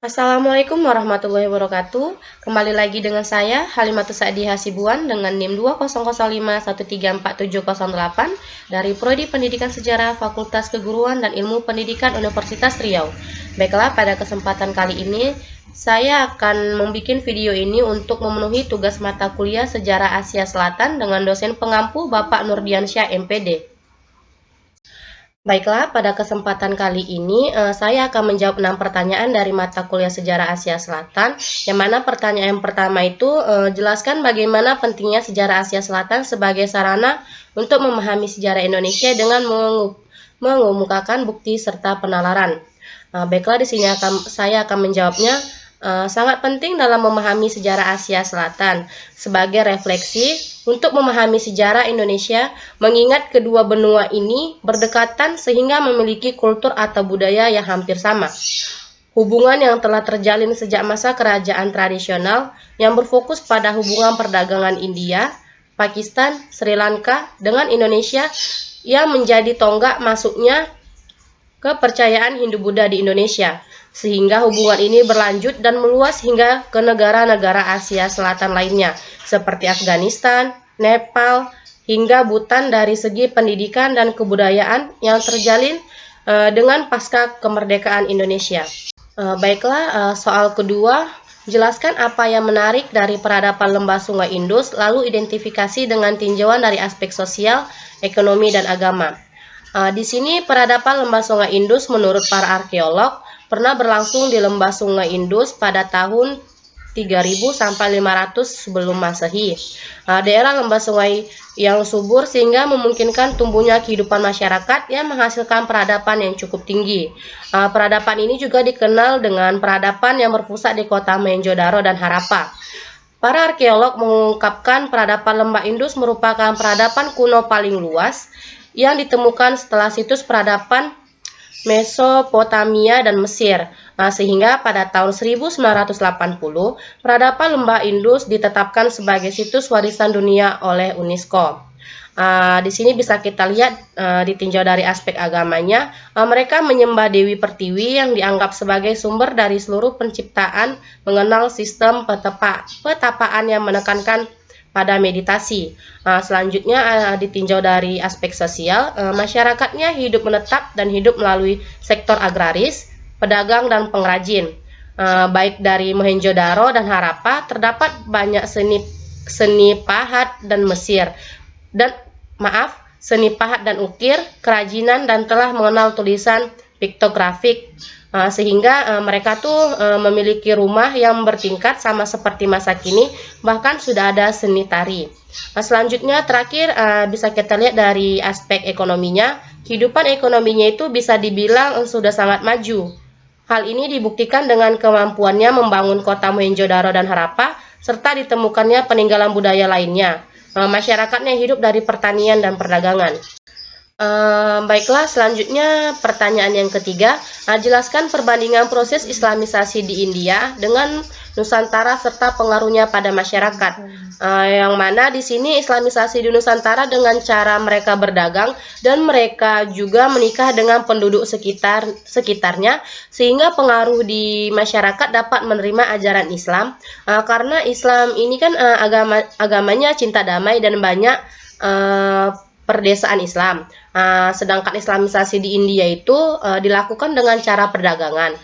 Assalamualaikum warahmatullahi wabarakatuh. Kembali lagi dengan saya Halimatus Sa'diyah Hasibuan dengan NIM 20051347008 dari Prodi Pendidikan Sejarah Fakultas Keguruan dan Ilmu Pendidikan Universitas Riau. Baiklah, pada kesempatan kali ini saya akan membuat video ini untuk memenuhi tugas mata kuliah Sejarah Asia Selatan dengan dosen pengampu Bapak Nurdiansyah MPD. Baiklah, pada kesempatan kali ini saya akan menjawab 6 pertanyaan dari mata kuliah Sejarah Asia Selatan, yang mana pertanyaan yang pertama itu jelaskan bagaimana pentingnya sejarah Asia Selatan sebagai sarana untuk memahami sejarah Indonesia dengan mengemukakan bukti serta penalaran. Baiklah, di sini saya akan menjawabnya. Sangat penting dalam memahami sejarah Asia Selatan sebagai refleksi untuk memahami sejarah Indonesia, mengingat kedua benua ini berdekatan sehingga memiliki kultur atau budaya yang hampir sama. Hubungan yang telah terjalin sejak masa kerajaan tradisional yang berfokus pada hubungan perdagangan India, Pakistan, Sri Lanka dengan Indonesia yang menjadi tonggak masuknya kepercayaan Hindu-Buddha di Indonesia, sehingga hubungan ini berlanjut dan meluas hingga ke negara-negara Asia Selatan lainnya, seperti Afghanistan, Nepal, hingga Bhutan dari segi pendidikan dan kebudayaan yang terjalin dengan pasca kemerdekaan Indonesia. Baiklah, soal kedua, jelaskan apa yang menarik dari peradaban lembah Sungai Indus, lalu identifikasi dengan tinjauan dari aspek sosial, ekonomi, dan agama. Di sini peradaban lembah Sungai Indus menurut para arkeolog pernah berlangsung di lembah Sungai Indus pada tahun 3000 sampai 500 sebelum Masehi. Daerah lembah sungai yang subur sehingga memungkinkan tumbuhnya kehidupan masyarakat yang menghasilkan peradaban yang cukup tinggi. Peradaban ini juga dikenal dengan peradaban yang berpusat di kota Mohenjo-daro dan Harappa. Para arkeolog mengungkapkan peradaban lembah Indus merupakan peradaban kuno paling luas yang ditemukan setelah situs peradaban Mesopotamia dan Mesir, sehingga pada tahun 1980 peradaban lembah Indus ditetapkan sebagai situs warisan dunia oleh UNESCO. Di sini bisa kita lihat ditinjau dari aspek agamanya, mereka menyembah Dewi Pertiwi yang dianggap sebagai sumber dari seluruh penciptaan, mengenal sistem petapaan yang menekankan pada meditasi. Selanjutnya ditinjau dari aspek sosial, masyarakatnya hidup menetap dan hidup melalui sektor agraris, pedagang, dan pengrajin. Baik dari Mohenjo-daro dan Harappa terdapat banyak seni pahat dan seni pahat dan ukir, kerajinan, dan telah mengenal tulisan piktografik. Sehingga mereka memiliki rumah yang bertingkat sama seperti masa kini, bahkan sudah ada seni tari. Selanjutnya terakhir bisa kita lihat dari aspek ekonominya. Kehidupan ekonominya itu bisa dibilang sudah sangat maju. Hal ini dibuktikan dengan kemampuannya membangun kota Mohenjo-daro dan Harappa serta ditemukannya peninggalan budaya lainnya. Masyarakatnya hidup dari pertanian dan perdagangan. Baiklah, selanjutnya pertanyaan yang ketiga, jelaskan perbandingan proses islamisasi di India dengan Nusantara serta pengaruhnya pada masyarakat. Yang mana di sini islamisasi di Nusantara dengan cara mereka berdagang dan mereka juga menikah dengan penduduk sekitarnya, sehingga pengaruh di masyarakat dapat menerima ajaran Islam, karena Islam ini kan agamanya cinta damai dan banyak perdesaan Islam. Sedangkan islamisasi di India itu dilakukan dengan cara perdagangan,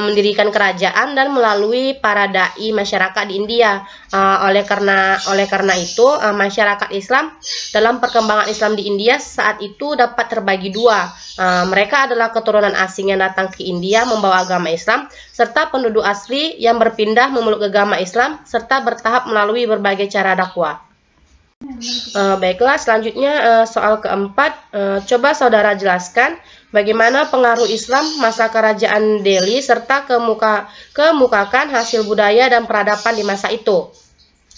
mendirikan kerajaan dan melalui para dai masyarakat di India. Oleh karena itu masyarakat Islam dalam perkembangan Islam di India saat itu dapat terbagi dua. Mereka adalah keturunan asing yang datang ke India membawa agama Islam, serta penduduk asli yang berpindah memeluk agama Islam serta bertahap melalui berbagai cara dakwah. Baiklah, selanjutnya soal keempat, coba saudara jelaskan bagaimana pengaruh Islam masa kerajaan Delhi serta kemukakan hasil budaya dan peradaban di masa itu.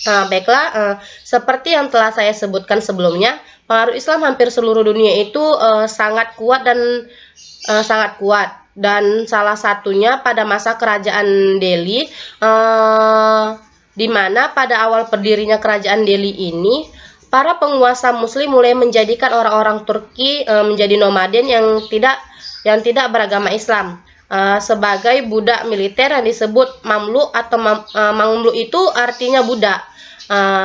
Baiklah, seperti yang telah saya sebutkan sebelumnya, pengaruh Islam hampir seluruh dunia itu sangat kuat dan salah satunya pada masa kerajaan Delhi, di mana pada awal berdirinya kerajaan Delhi ini, para penguasa Muslim mulai menjadikan orang-orang Turki menjadi nomaden yang tidak beragama Islam. sebagai budak militer yang disebut mamluk atau mamluk itu artinya budak.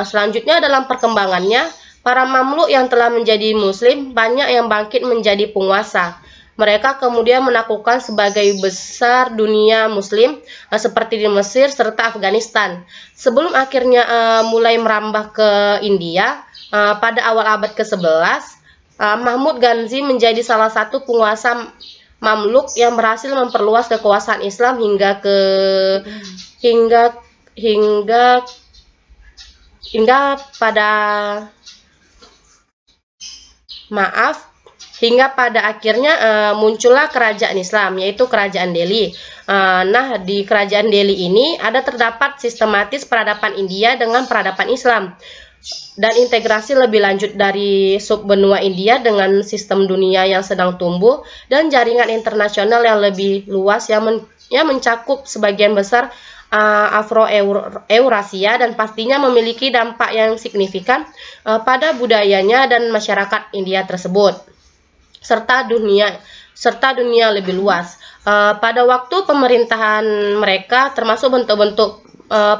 Selanjutnya dalam perkembangannya, para mamluk yang telah menjadi muslim banyak yang bangkit menjadi penguasa. Mereka kemudian menaklukkan sebagai besar dunia muslim seperti di Mesir serta Afghanistan. Sebelum akhirnya mulai merambah ke India pada awal abad ke-11, Mahmud Ghazni menjadi salah satu penguasa Mamluk yang berhasil memperluas kekuasaan Islam hingga pada akhirnya muncullah kerajaan Islam, yaitu kerajaan Delhi. Nah, di kerajaan Delhi ini terdapat sistematis peradaban India dengan peradaban Islam dan integrasi lebih lanjut dari subbenua India dengan sistem dunia yang sedang tumbuh dan jaringan internasional yang lebih luas yang mencakup sebagian besar Afro-Eurasia dan pastinya memiliki dampak yang signifikan pada budayanya dan masyarakat India tersebut serta dunia lebih luas. Pada waktu pemerintahan mereka termasuk bentuk-bentuk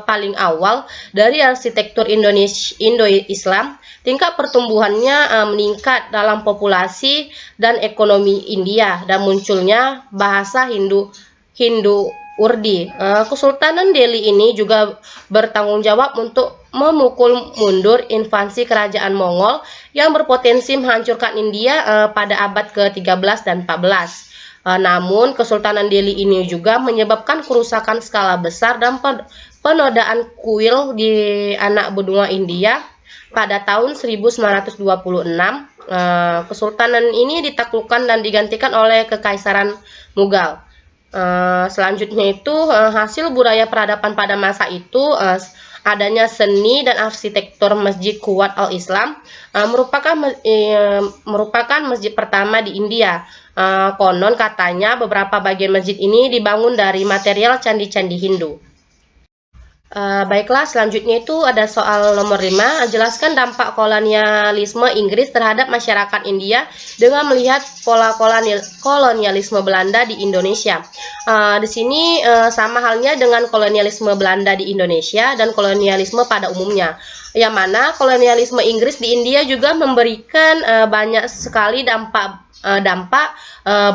paling awal dari arsitektur Indo-Islam, tingkat pertumbuhannya meningkat dalam populasi dan ekonomi India dan munculnya bahasa Hindu-Urdi. Kesultanan Delhi ini juga bertanggung jawab untuk memukul mundur invasi kerajaan Mongol yang berpotensi menghancurkan India pada abad ke-13 dan 14. Namun, Kesultanan Delhi ini juga menyebabkan kerusakan skala besar dan penodaan kuil di anak benua India pada tahun 1926. Kesultanan ini ditaklukkan dan digantikan oleh Kekaisaran Mughal. Selanjutnya itu hasil budaya peradaban pada masa itu adanya seni dan arsitektur Masjid Quwat al-Islam merupakan masjid pertama di India. Konon katanya beberapa bagian masjid ini dibangun dari material candi-candi Hindu. Baiklah, selanjutnya itu ada soal nomor 5, jelaskan dampak kolonialisme Inggris terhadap masyarakat India dengan melihat pola kolonialisme Belanda di Indonesia. Di sini sama halnya dengan kolonialisme Belanda di Indonesia dan kolonialisme pada umumnya, yang mana kolonialisme Inggris di India juga memberikan banyak sekali dampak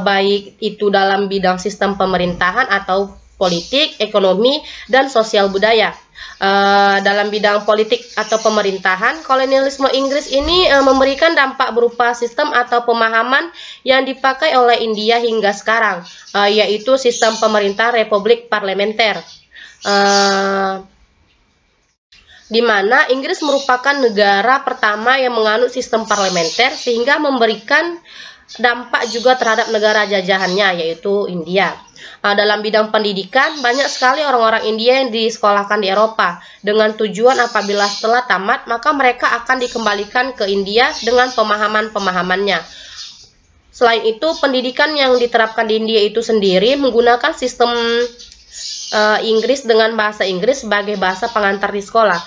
baik itu dalam bidang sistem pemerintahan atau politik, ekonomi, dan sosial budaya. Dalam bidang politik atau pemerintahan, kolonialisme Inggris ini memberikan dampak berupa sistem atau pemahaman yang dipakai oleh India hingga sekarang, yaitu sistem pemerintahan republik parlementer, di mana Inggris merupakan negara pertama yang menganut sistem parlementer sehingga memberikan dampak juga terhadap negara jajahannya, yaitu India. Dalam bidang pendidikan, banyak sekali orang-orang India yang disekolahkan di Eropa dengan tujuan apabila setelah tamat, maka mereka akan dikembalikan ke India dengan pemahaman-pemahamannya. Selain itu, pendidikan yang diterapkan di India itu sendiri menggunakan sistem Inggris dengan bahasa Inggris sebagai bahasa pengantar di sekolah.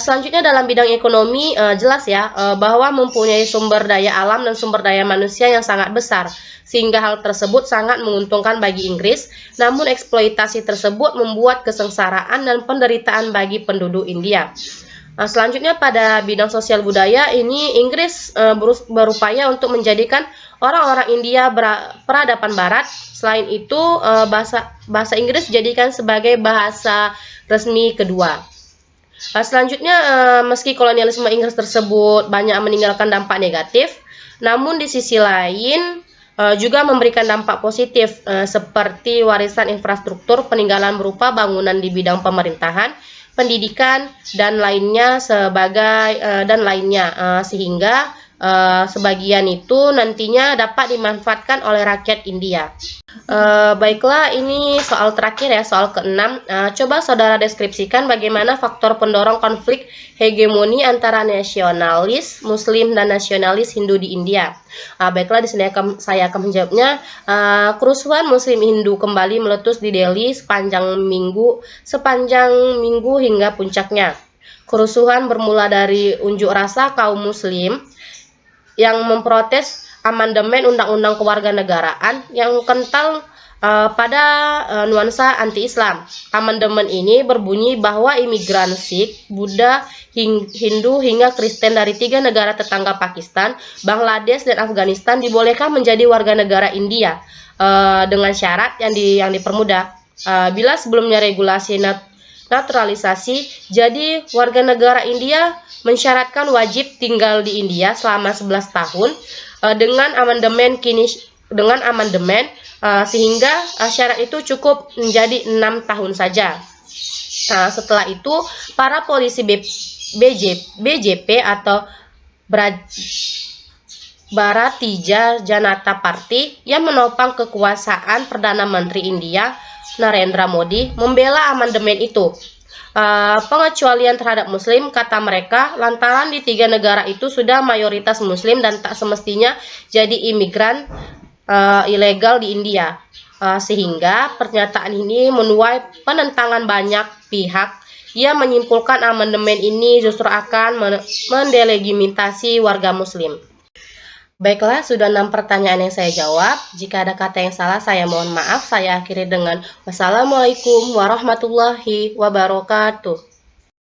Selanjutnya dalam bidang ekonomi, jelas ya bahwa mempunyai sumber daya alam dan sumber daya manusia yang sangat besar, sehingga hal tersebut sangat menguntungkan bagi Inggris. Namun eksploitasi tersebut membuat kesengsaraan dan penderitaan bagi penduduk India. Selanjutnya pada bidang sosial budaya ini Inggris berupaya untuk menjadikan orang-orang India peradaban Barat. Selain itu bahasa Inggris dijadikan sebagai bahasa resmi kedua. Selanjutnya meski kolonialisme Inggris tersebut banyak meninggalkan dampak negatif, namun di sisi lain juga memberikan dampak positif seperti warisan infrastruktur peninggalan berupa bangunan di bidang pemerintahan, pendidikan dan lainnya sehingga sebagian itu nantinya dapat dimanfaatkan oleh rakyat India. Baiklah, ini soal terakhir ya, soal ke-6. Coba saudara deskripsikan bagaimana faktor pendorong konflik hegemoni antara nasionalis Muslim dan nasionalis Hindu di India. Baiklah, di sini saya akan menjawabnya. Kerusuhan Muslim Hindu kembali meletus di Delhi sepanjang minggu hingga puncaknya. Kerusuhan bermula dari unjuk rasa kaum Muslim yang memprotes amandemen Undang-Undang Kewarganegaraan yang kental pada nuansa anti-Islam. Amandemen ini berbunyi bahwa imigran Sikh, Buddha, Hindu hingga Kristen dari 3 negara tetangga Pakistan, Bangladesh, dan Afghanistan dibolehkan menjadi warga negara India dengan syarat yang dipermudah. Bila sebelumnya regulasi naturalisasi, jadi warga negara India mensyaratkan wajib tinggal di India selama 11 tahun. Dengan amandemen sehingga syarat itu cukup menjadi 6 tahun saja. Setelah itu para polisi BJP atau Bharatiya Janata Party yang menopang kekuasaan Perdana Menteri India Narendra Modi membela amandemen itu. Pengecualian terhadap Muslim, kata mereka, lantaran di 3 negara itu sudah mayoritas Muslim dan tak semestinya jadi imigran ilegal di India. Sehingga pernyataan ini menuai penentangan banyak pihak yang menyimpulkan amandemen ini justru akan mendelegitimasi warga Muslim. Baiklah, sudah 6 pertanyaan yang saya jawab. Jika ada kata yang salah, saya mohon maaf. Saya akhiri dengan wassalamualaikum warahmatullahi wabarakatuh.